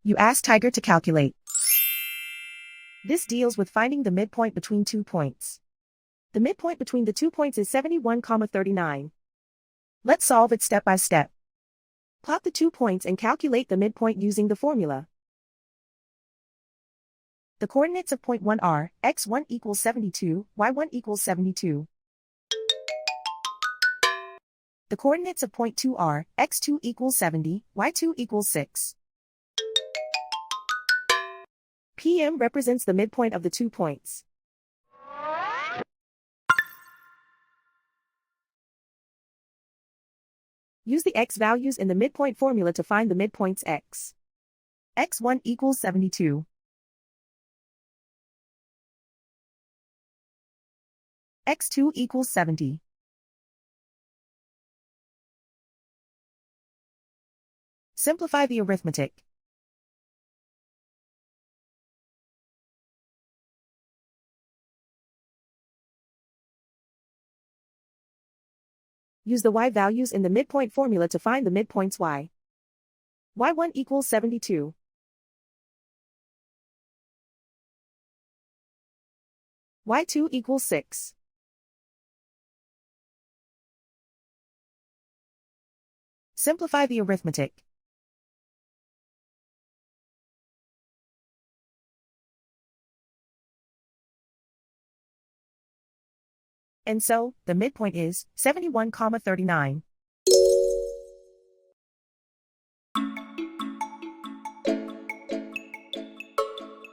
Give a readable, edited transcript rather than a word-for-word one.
You ask Tiger to calculate. This deals with finding the midpoint between 2 points. The midpoint between the 2 points is 71,39. Let's solve it step by step. Plot the 2 points and calculate the midpoint using the formula. The coordinates of point 1 are x1 equals 72, y1 equals 72. The coordinates of point 2 are x2 equals 70, y2 equals 6. PM represents the midpoint of the 2 points. Use the x values in the midpoint formula to find the midpoints x. x1 equals 72. x2 equals 70. Simplify the arithmetic. Use the y values in the midpoint formula to find the midpoints y. y1 equals 72. y2 equals 6. Simplify the arithmetic. And so, the midpoint is 71,39.